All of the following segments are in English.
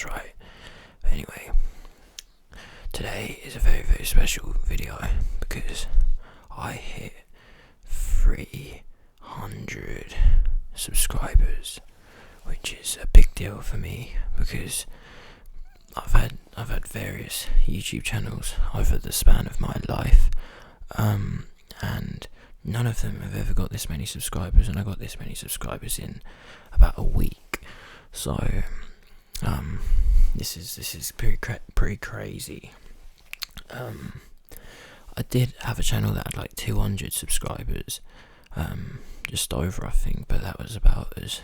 was right. But anyway, today is a very, very special video because I hit 300 subscribers, which is a big deal for me because I've had various YouTube channels over the span of my life, and none of them have ever got this many subscribers, and I got this many subscribers in about a week. So this is pretty crazy. I did have a channel that had like 200 subscribers, just over, I think, but that was about as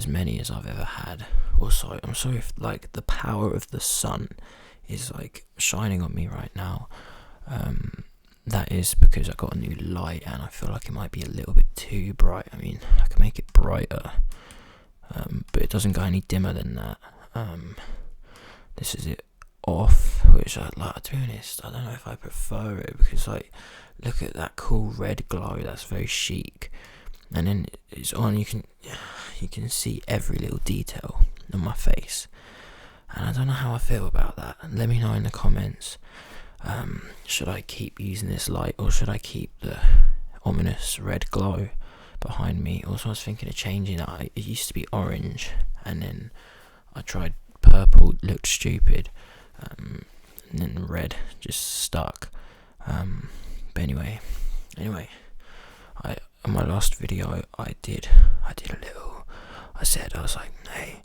many as I've ever had. Also, I'm sorry if like the power of the sun is like shining on me right now. That is because I got a new light and I feel like it might be a little bit too bright. I mean, I can make it brighter, but it doesn't go any dimmer than that. This is it off, which I like, to be honest, I don't know if I prefer it, because like, look at that cool red glow, that's very chic, and then it's on, you can see every little detail on my face, and I don't know how I feel about that. Let me know in the comments. Should I keep using this light, or should I keep the ominous red glow behind me? Also, I was thinking of changing it. It used to be orange, and then I tried purple, it looked stupid, and then red just stuck. But anyway, on my last video, I did a little. I was like, hey,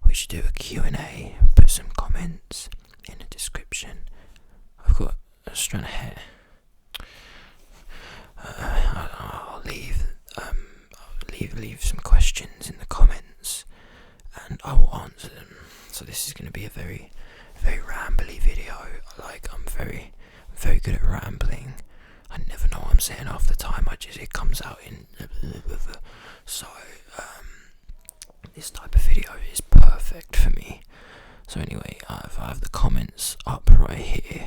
we should do a Q&A. Put some comments in the description. I've got a strand of hair. I'll leave some questions in the comments, and I will answer them. So this is going to be a very, very rambly video. I'm very good at rambling. I never know what I'm saying half the time. It comes out in. So this type of video is perfect for me. So anyway, I have the comments up right here,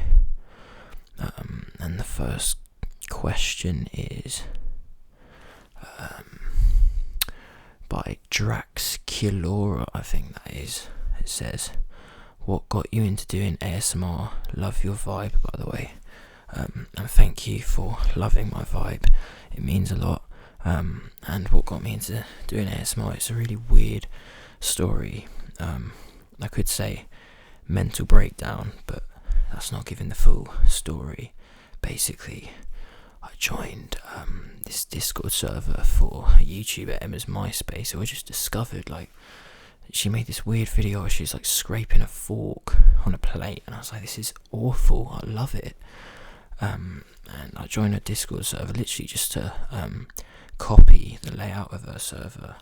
and the first question is by Draxkilora, I think that is. It says, what got you into doing ASMR? Love your vibe, by the way, and thank you for loving my vibe, it means a lot. And what got me into doing ASMR, it's a really weird story. I could say mental breakdown, but that's not giving the full story. Basically, I joined this Discord server for a YouTuber, Emma's MySpace, who I just discovered, like, she made this weird video where she's like scraping a fork on a plate, and I was like, this is awful, I love it. And I joined a Discord server literally just to copy the layout of her server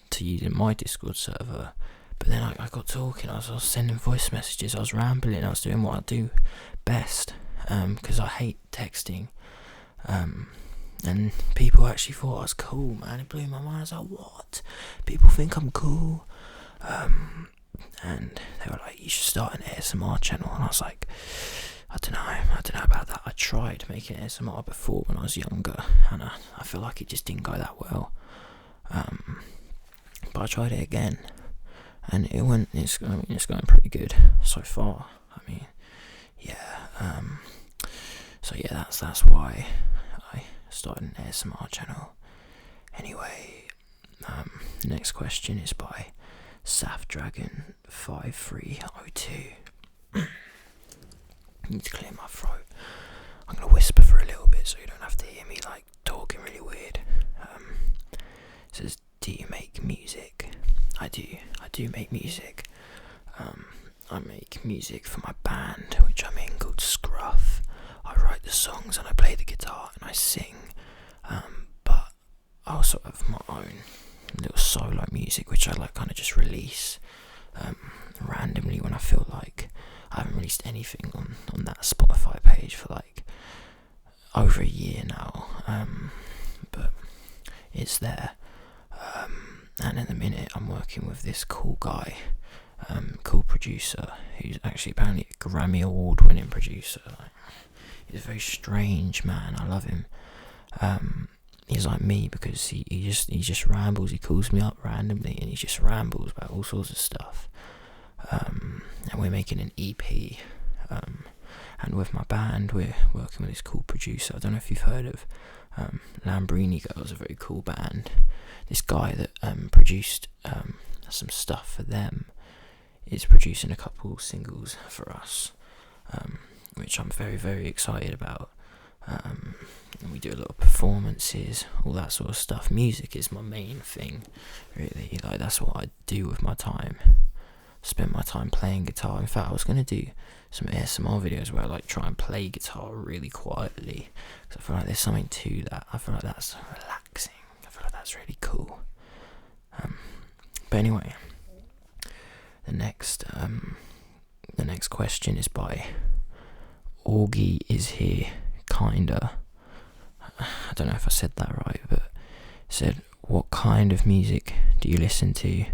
to use in my Discord server. But then I got talking, I was sending voice messages, I was rambling, I was doing what I do best, because I hate texting. And people actually thought I was cool, man. It blew my mind. I was like, what? People think I'm cool? And they were like, you should start an ASMR channel. And I was like, I don't know about that. I tried making ASMR before when I was younger, and I feel like it just didn't go that well. But I tried it again, and it's going pretty good so far. I mean, yeah. So yeah, that's why I started an ASMR channel. Anyway, the next question is by SafDragon5302. I need to clear my throat. I'm gonna whisper for a little bit so you don't have to hear me like talking really weird. It says, do you make music? I do make music. I make music for my band, which I'm in, called Scruff. I write the songs and I play the guitar and I sing, but I also have my own little solo music, which I like kind of just release randomly when I feel like. I haven't released anything on that Spotify page for like over a year now, but it's there. And in a minute I'm working with this cool guy, cool producer, who's actually apparently a Grammy Award winning producer. He's a very strange man, I love him. he's like me, because he just rambles. He calls me up randomly and he just rambles about all sorts of stuff. And we're making an EP, and with my band we're working with this cool producer. I don't know if you've heard of Lambrini Girls, a very cool band. This guy that produced some stuff for them is producing a couple singles for us, which I'm very, very excited about. And we do a lot of performances, all that sort of stuff. Music is my main thing, really. Like, that's what I do with my time. Spend my time playing guitar. In fact, I was going to do some ASMR videos where I like try and play guitar really quietly, because I feel like there's something to that. I feel like that's relaxing. I feel like that's really cool. But anyway, the next question is by Augie is here, kinda. I don't know if I said that right, but it said, what kind of music do you listen to?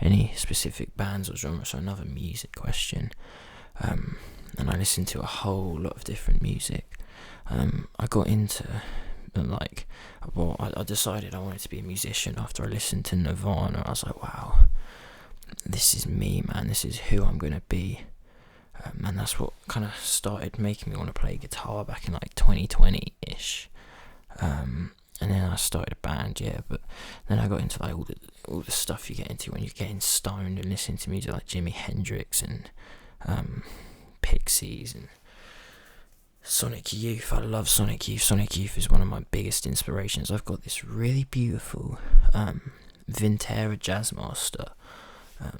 Any specific bands or genres? So another music question. And I listen to a whole lot of different music. I got into, I decided I wanted to be a musician after I listened to Nirvana. I was like, wow, this is me, man. This is who I'm gonna be. And that's what kind of started making me want to play guitar back in like 2020-ish. And then I started a band, but then I got into like all the stuff you get into when you're getting stoned and listening to music like Jimi Hendrix and Pixies and Sonic Youth. I love Sonic Youth. Sonic Youth is one of my biggest inspirations. I've got this really beautiful Vintera Jazzmaster,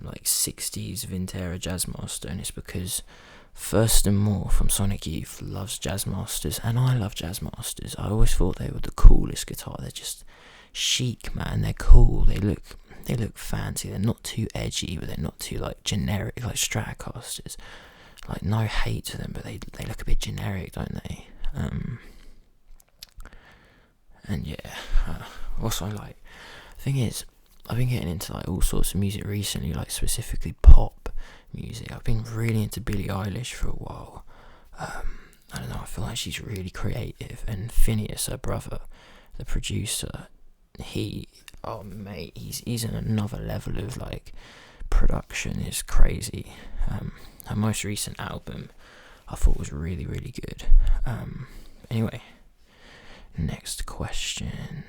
like 60s Vintera Jazzmaster, and it's because Thurston Moore from Sonic Youth loves Jazzmasters, and I love Jazzmasters. I always thought they were the coolest guitar. They're just chic, man. They're cool. They look fancy. They're not too edgy, but they're not too like generic like Stratocasters. Like, no hate to them, but they look a bit generic, don't they? And yeah, also like, thing is, I've been getting into like all sorts of music recently, like specifically pop music. I've been really into Billie Eilish for a while. I don't know, I feel like she's really creative, and Phineas, her brother, the producer, he's in another level of like production. Is crazy. Her most recent album I thought was really, really good. Anyway, next question.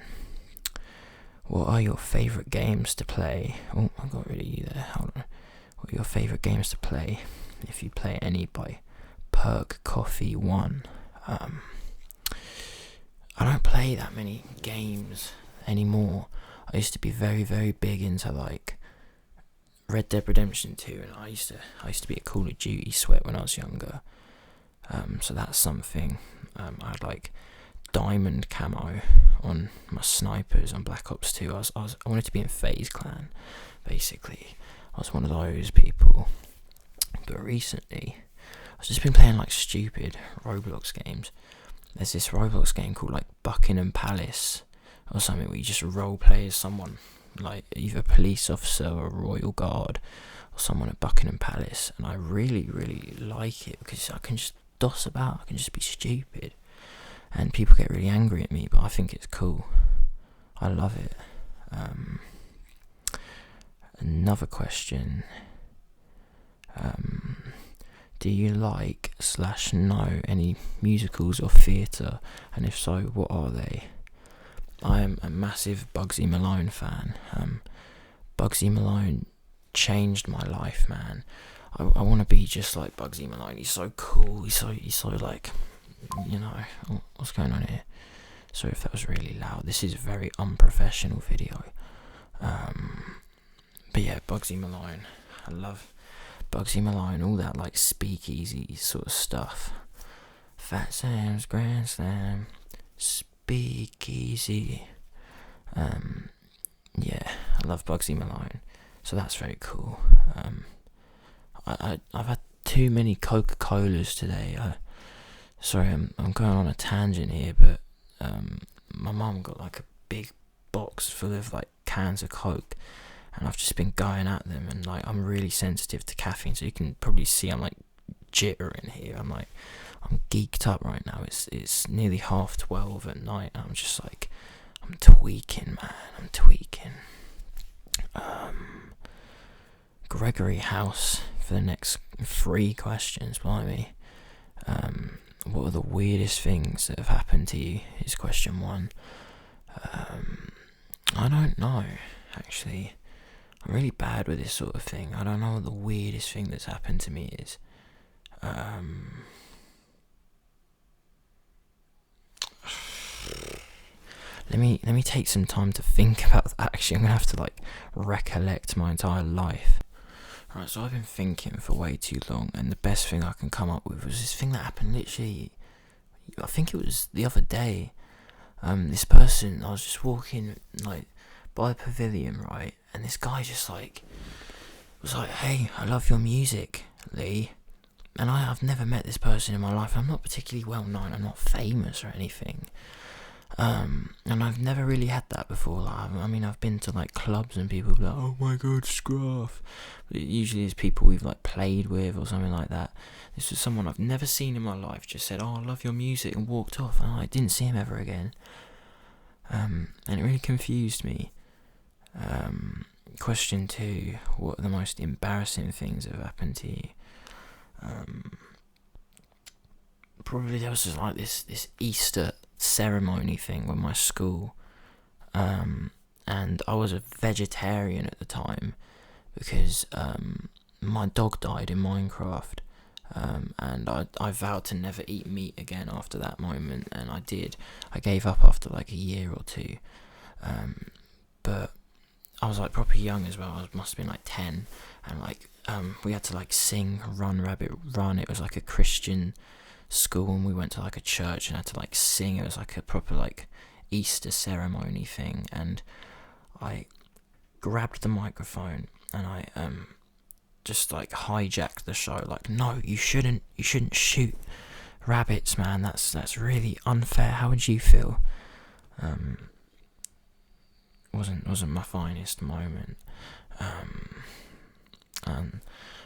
What are your favourite games to play? Oh, I got rid of you there. Hold on. What are your favourite games to play? If you play any, by Perk Coffee 1. I don't play that many games anymore. I used to be very, very big into like Red Dead Redemption 2, and I used to be a Call of Duty sweat when I was younger. So that's something. I had like diamond camo on my snipers on Black Ops 2. I wanted to be in FaZe Clan, basically. I was one of those people. But recently, I've just been playing like stupid Roblox games. There's this Roblox game called like Buckingham Palace or something, where you just role play as someone, like either a police officer or a royal guard or someone at Buckingham Palace, and I really, really like it because I can just doss about. I can just be stupid, and people get really angry at me, but I think it's cool. I love it. Another question. Do you like / know any musicals or theatre, and if so, what are they? I am a massive Bugsy Malone fan. Bugsy Malone changed my life, man. I want to be just like Bugsy Malone. He's so cool. He's so like, you know. Oh, what's going on here? Sorry if that was really loud. This is a very unprofessional video. But yeah, Bugsy Malone. I love Bugsy Malone. All that like speakeasy sort of stuff. Fat Sam's Grand Slam. Speakeasy. Yeah, I love Bugsy Malone. So that's very cool. I've had too many Coca-Colas today. Sorry, I'm going on a tangent here, but my mum got like a big box full of like cans of Coke, and I've just been going at them, and like I'm really sensitive to caffeine, so you can probably see I'm like jittering here. I'm geeked up right now. It's nearly 12:30 at night, and I'm I'm tweaking, man. I'm tweaking. Gregory House for the next 3 questions, blimey. What are the weirdest things that have happened to you? Is question 1. I don't know, actually. I'm really bad with this sort of thing. I don't know what the weirdest thing that's happened to me is. Let me take some time to think about that. Actually, I'm gonna have to recollect my entire life. Right, so I've been thinking for way too long, and the best thing I can come up with was this thing that happened literally, I think it was the other day. This person, I was just walking by the pavilion, right, and this guy just was like, "Hey, I love your music, Lee." And I've never met this person in my life. I'm not particularly well known. I'm not famous or anything. And I've never really had that before. I've been to clubs and people be like, "Oh my god, Scruff." But it usually is people we've played with or something like that. This was someone I've never seen in my life. Just said, "Oh, I love your music," and walked off. And I didn't see him ever again. And it really confused me. Question 2: what are the most embarrassing things that have happened to you? Probably there was just this Easter ceremony thing with my school, and I was a vegetarian at the time because my dog died in Minecraft, and I vowed to never eat meat again after that moment, and I did. I gave up after a year or 2, but I was proper young as well. I must have been 10, and we had to sing "Run Rabbit Run." It was a Christian school, and we went to a church and had to sing. It was a proper Easter ceremony thing, and I grabbed the microphone and I just hijacked the show. "No, you shouldn't shoot rabbits, man. That's really unfair. How would you feel?" Wasn't my finest moment, and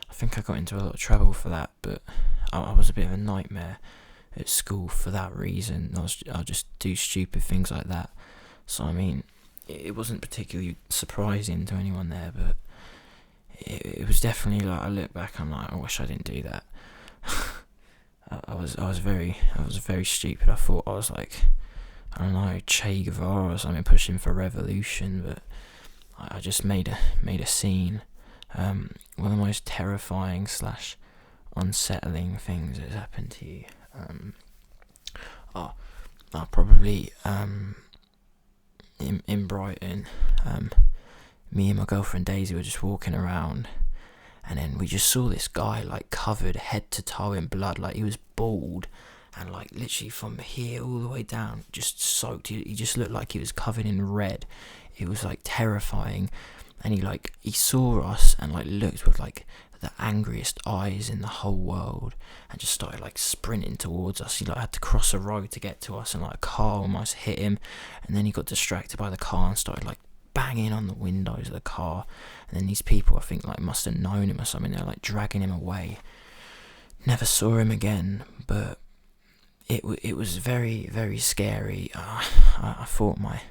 I think I got into a lot of trouble for that, but I was a bit of a nightmare at school for that reason. I'll just do stupid things like that. So it wasn't particularly surprising to anyone there, but it was definitely I look back, I'm I wish I didn't do that. I was very stupid. I thought I was I don't know, Che Guevara or something, pushing for revolution, but I just made a scene. One of the most terrifying / unsettling things that's happened to you. Probably in Brighton. Me and my girlfriend Daisy were just walking around, and then we just saw this guy covered head to toe in blood. He was bald, and literally from here all the way down, just soaked. He just looked like he was covered in red. It was terrifying. And he saw us and looked with the angriest eyes in the whole world, and just started sprinting towards us. He had to cross a road to get to us, and a car almost hit him, and then he got distracted by the car and started banging on the windows of the car. And then these people, I think must have known him or something. They're dragging him away. Never saw him again, but it was very, very scary. I thought my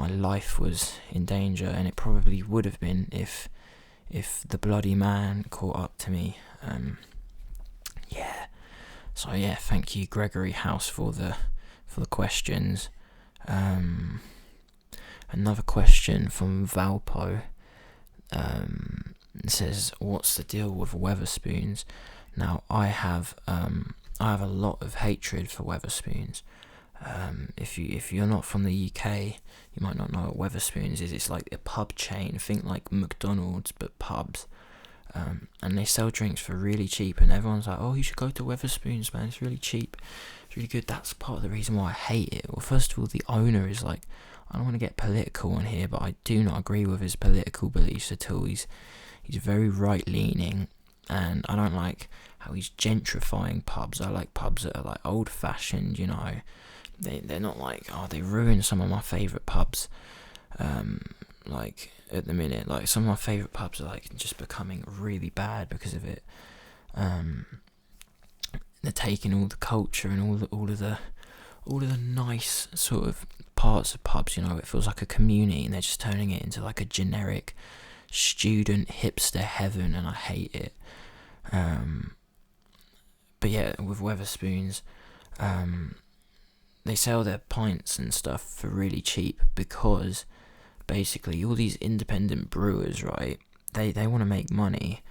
life was in danger, and it probably would have been if the bloody man caught up to me. So thank you, Gregory House, for the questions. Another question from Valpo. It says, "What's the deal with Wetherspoons?" Now I have a lot of hatred for Wetherspoons. If you're not from the UK, you might not know what Wetherspoons is. It's a pub chain. Think McDonald's but pubs, and they sell drinks for really cheap. And everyone's like, "Oh, you should go to Wetherspoons, man. It's really cheap. It's really good." That's part of the reason why I hate it. Well, first of all, the owner is I don't want to get political on here, but I do not agree with his political beliefs at all. He's very right leaning, and I don't like how he's gentrifying pubs. I like pubs that are old fashioned, you know. They're not they ruin some of my favourite pubs. At the minute, some of my favourite pubs are just becoming really bad because of it. They're taking all the culture and all of the nice sort of parts of pubs, you know, it feels like a community, and they're just turning it into like a generic student hipster heaven, and I hate it. But yeah, with Wetherspoons, they sell their pints and stuff for really cheap, because basically all these independent brewers, right, they want to make money,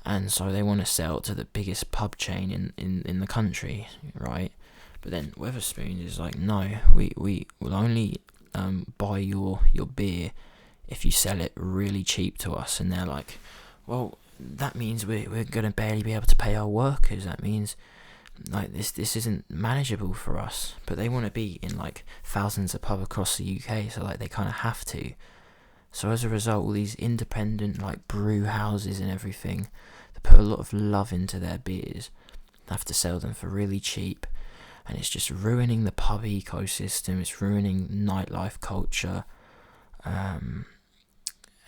and so they want to sell to the biggest pub chain in the country, right? But then Wetherspoons is like, no, we will only buy your beer if you sell it really cheap to us. And they're like, well, that means we're going to barely be able to pay our workers. That means like this isn't manageable for us. But they want to be in like thousands of pubs across the UK, so like they kind of have to. So as a result, all these independent like brew houses and everything, they put a lot of love into their beers, have to sell them for really cheap, and it's just ruining the pub ecosystem. It's ruining nightlife culture, and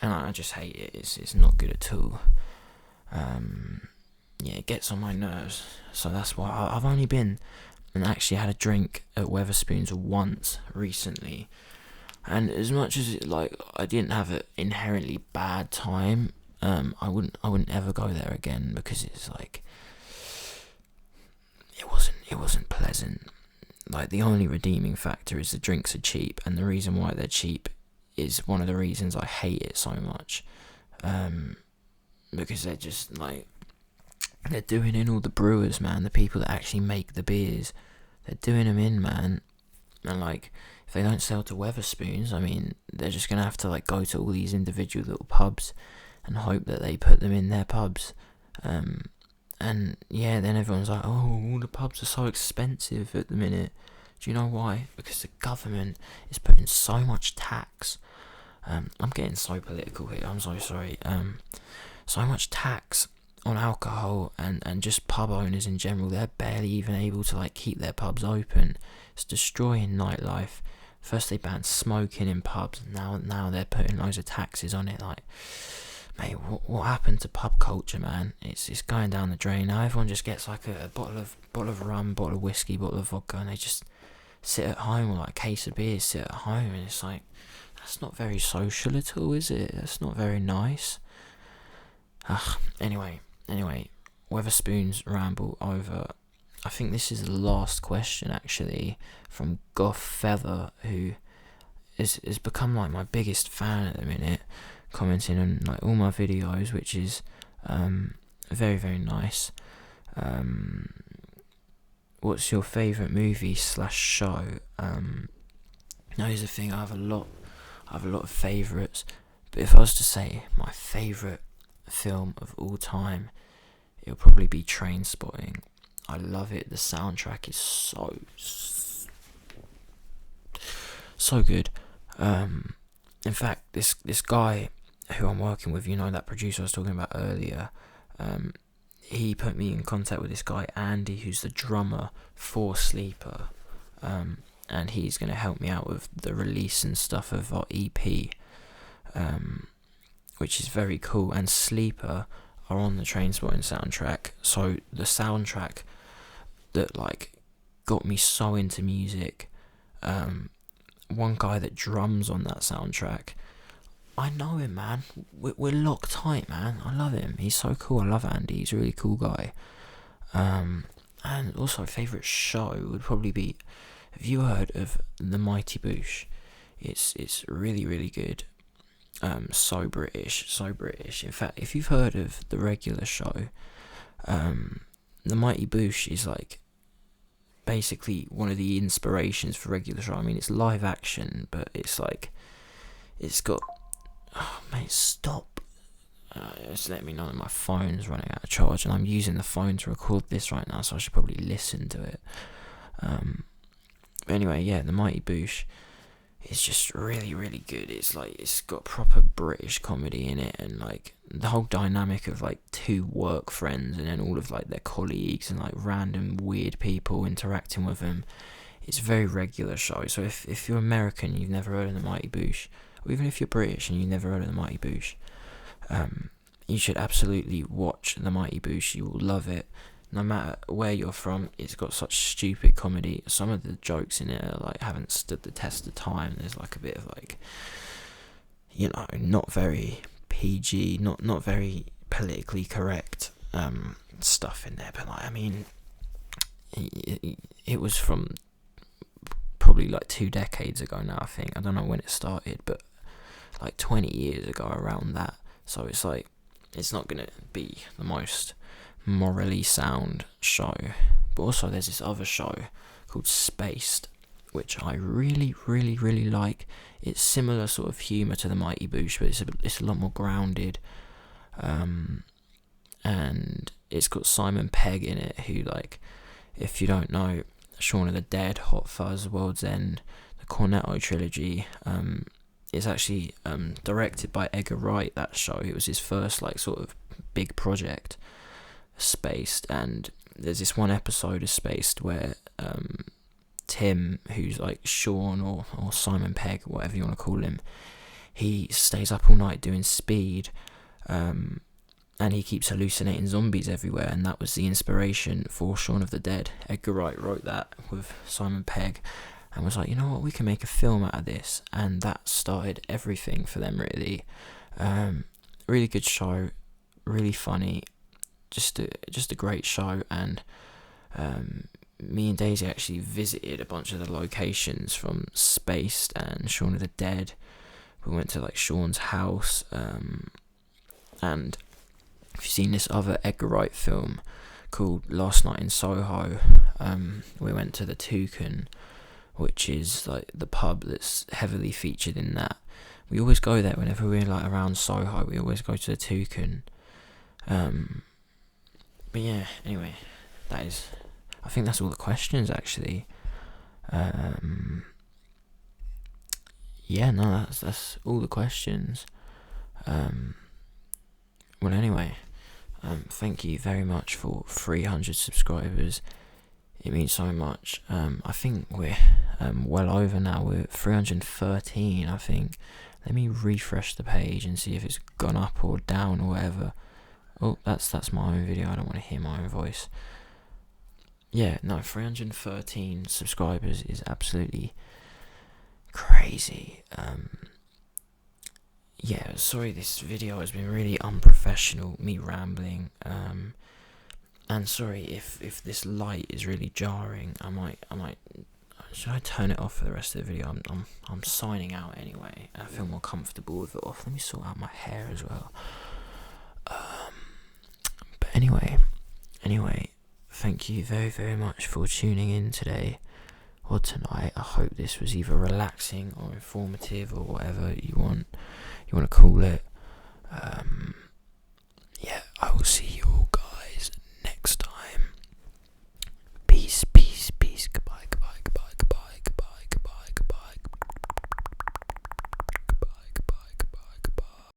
I just hate it. It's not good at all. Yeah, it gets on my nerves. So that's why I've only been and actually had a drink at Wetherspoons once recently. And as much as I didn't have an inherently bad time, I wouldn't ever go there again, because it's like it wasn't pleasant. Like, the only redeeming factor is the drinks are cheap, and the reason why they're cheap is one of the reasons I hate it so much. Because they're just like, they're doing in all the brewers, man, the people that actually make the beers. They're doing them in, man. And like, if they don't sell to Wetherspoons, I mean, they're just gonna have to like go to all these individual little pubs and hope that they put them in their pubs. And yeah, then everyone's like, oh, all the pubs are so expensive at the minute. Do you know why? Because the government is putting so much tax. I'm getting so political here, I'm so sorry. So much tax on alcohol and just pub owners in general. They're barely even able to like keep their pubs open. It's destroying nightlife. First they banned smoking in pubs, now they're putting loads of taxes on it. Like, mate, what happened to pub culture, man? It's going down the drain. Now everyone just gets like a bottle of rum, bottle of whiskey, bottle of vodka, and they just sit at home, or like a case of beer, sit at home, and it's like, that's not very social at all, is it? That's not very nice. Anyway, Wetherspoons ramble over. I think this is the last question, actually, from Goth Feather, who has become like my biggest fan at the minute, commenting on like all my videos, which is very, very nice. What's your favourite movie / show? Now here's the thing, I have a lot of favourites, but if I was to say my favourite film of all time, it'll probably be Trainspotting. I love it. The soundtrack is so good. In fact, this guy who I'm working with, you know, that producer I was talking about earlier, he put me in contact with this guy Andy, who's the drummer for Sleeper, and he's going to help me out with the release and stuff of our EP, which is very cool. And Sleeper are on the Trainspotting soundtrack. So the soundtrack that like got me so into music, one guy that drums on that soundtrack, I know him, man. We're locked tight, man. I love him. He's so cool. I love Andy. He's a really cool guy. And also, favourite show would probably be, have you heard of The Mighty Boosh? It's really, really good. So British. In fact, if you've heard of the regular show, The Mighty Boosh is like basically one of the inspirations for regular show. I mean, it's live action, but it's like, it's got, oh mate, stop. Just let me know that my phone's running out of charge, and I'm using the phone to record this right now, so I should probably listen to it. But anyway, yeah, The Mighty Boosh is just really, really good. It's like, it's got proper British comedy in it, and like the whole dynamic of like two work friends and then all of like their colleagues and like random weird people interacting with them. It's a very regular show. So if you're American, you've never heard of The Mighty Boosh, or even if you're British and you've never heard of The Mighty Boosh, you should absolutely watch The Mighty Boosh. You will love it. no matter where you're from, it's got such stupid comedy. Some of the jokes in it are like haven't stood the test of time. There's like a bit of like, you know, not very PG, not very politically correct stuff in there. But like, I mean, it was from probably like 2 decades ago now, I think. I don't know when it started, but like 20 years ago, around that. So it's like, it's not gonna be the most morally sound show. But also there's this other show called Spaced, which I really, really, really like. It's similar sort of humour to the Mighty Boosh, but it's a lot more grounded. And it's got Simon Pegg in it, who, like, if you don't know, Shaun of the Dead, Hot Fuzz, World's End, the Cornetto trilogy, it's actually directed by Edgar Wright, that show. It was his first, like, sort of big project, Spaced. And there's this one episode of Spaced where Tim, who's like Sean or Simon Pegg, whatever you want to call him, he stays up all night doing speed, and he keeps hallucinating zombies everywhere, and that was the inspiration for Shaun of the Dead. Edgar Wright wrote that with Simon Pegg and was like, you know what, we can make a film out of this, and that started everything for them, really. Really good show, really funny, just a great show. And me and Daisy actually visited a bunch of the locations from Spaced and Shaun of the Dead. We went to like Sean's house, and if you've seen this other Edgar Wright film called Last Night in Soho, we went to the Toucan, which is like the pub that's heavily featured in that. We always go there whenever we're like around Soho. We always go to the Toucan. But yeah, anyway, I think that's all the questions, actually. Yeah, no, that's all the questions. Well, anyway, thank you very much for 300 subscribers. It means so much. I think we're well over now. We're at 313, I think. Let me refresh the page and see if it's gone up or down or whatever. Oh, that's my own video. I don't want to hear my own voice. Yeah, no, 313 subscribers is absolutely crazy. Yeah, sorry, this video has been really unprofessional, me rambling. And sorry if this light is really jarring. I might. Should I turn it off for the rest of the video? I'm signing out anyway. I feel more comfortable with it off. Let me sort out my hair as well. But anyway, thank you very, very much for tuning in today or tonight. I hope this was either relaxing or informative or whatever you want to call it.